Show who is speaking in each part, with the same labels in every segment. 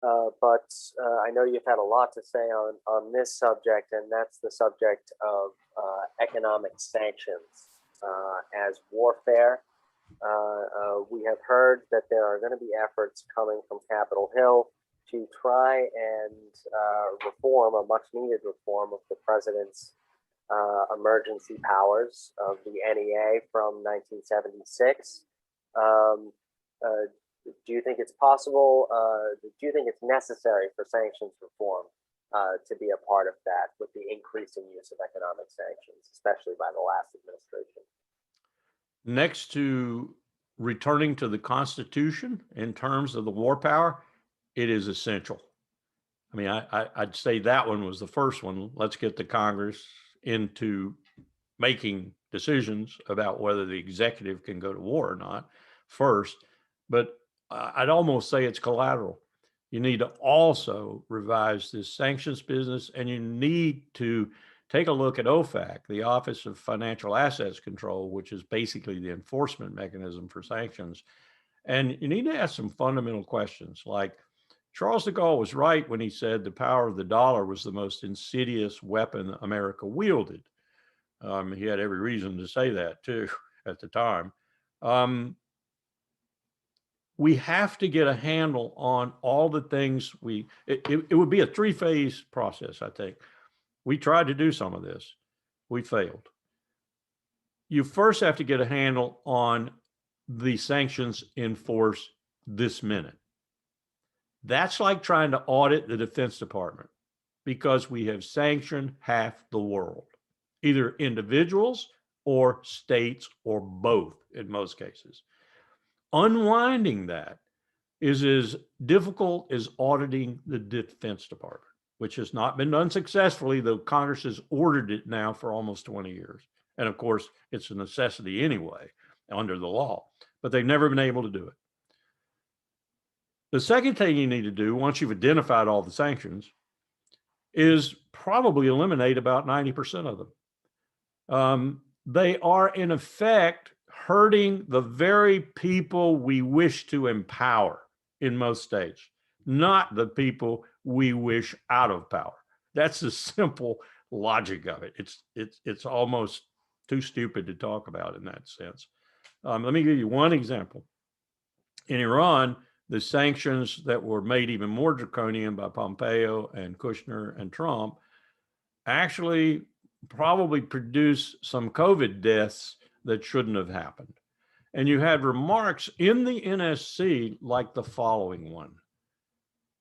Speaker 1: But I know you've had a lot to say on this subject, and that's the subject of economic sanctions as warfare. We have heard that there are going to be efforts coming from Capitol Hill to try and reform, a much needed reform of the president's emergency powers of the NEA from 1976. Do you think it's possible? Do you think it's necessary for sanctions reform to be a part of that with the increasing use of economic sanctions, especially by the last administration?
Speaker 2: Next to returning to the Constitution in terms of the war power, it is essential. I mean, I'd say that one was the first one. Let's get the Congress into making decisions about whether the executive can go to war or not first. But I'd almost say it's collateral. You need to also revise this sanctions business, and you need to take a look at OFAC, the Office of Financial Assets Control, which is basically the enforcement mechanism for sanctions. And you need to ask some fundamental questions like, Charles de Gaulle was right when he said the power of the dollar was the most insidious weapon America wielded. He had every reason to say that too at the time. We have to get a handle on all the things it would be a three-phase process, I think. We tried to do some of this. We failed. You first have to get a handle on the sanctions in force this minute. That's like trying to audit the Defense Department because we have sanctioned half the world, either individuals or states or both in most cases. Unwinding that is as difficult as auditing the Defense Department, which has not been done successfully, though Congress has ordered it now for almost 20 years. And of course, it's a necessity anyway under the law, but they've never been able to do it. The second thing you need to do, once you've identified all the sanctions, is probably eliminate about 90% of them. They are, in effect, hurting the very people we wish to empower in most states, not the people we wish out of power. That's the simple logic of it. It's almost too stupid to talk about in that sense. Let me give you one example. In Iran, the sanctions that were made even more draconian by Pompeo and Kushner and Trump actually probably produced some COVID deaths that shouldn't have happened. And you had remarks in the NSC like the following one: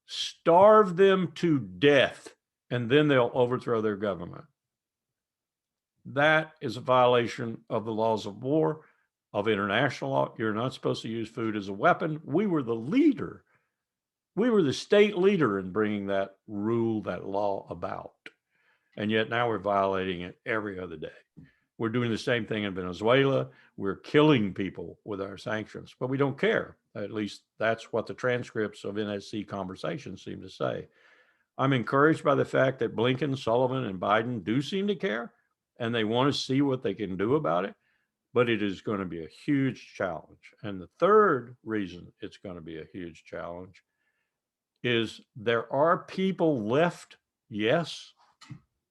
Speaker 2: starve them to death, and then they'll overthrow their government. That is a violation of the laws of war, of international law. You're not supposed to use food as a weapon. We were the leader. We were the state leader in bringing that rule, that law about. And yet now we're violating it every other day. We're doing the same thing in Venezuela. We're killing people with our sanctions, but we don't care. At least that's what the transcripts of NSC conversations seem to say. I'm encouraged by the fact that Blinken, Sullivan, and Biden do seem to care, and they want to see what they can do about it, but it is going to be a huge challenge. And the third reason it's going to be a huge challenge is there are people left, yes,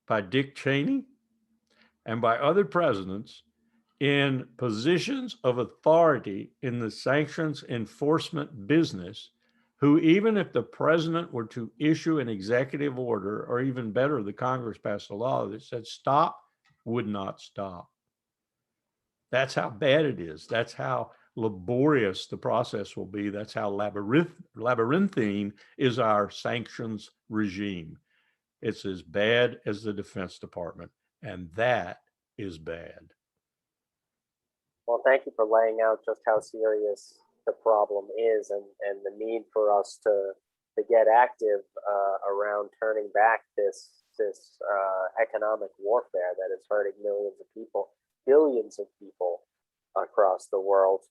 Speaker 2: by Dick Cheney and by other presidents in positions of authority in the sanctions enforcement business, who, even if the president were to issue an executive order, or even better, the Congress passed a law that said stop, would not stop. That's how bad it is. That's how laborious the process will be. That's how labyrinthine is our sanctions regime. It's as bad as the Defense Department, and that is bad.
Speaker 1: Well, thank you for laying out just how serious the problem is, and the need for us to get active around turning back this economic warfare that is hurting millions of people, billions of people across the world.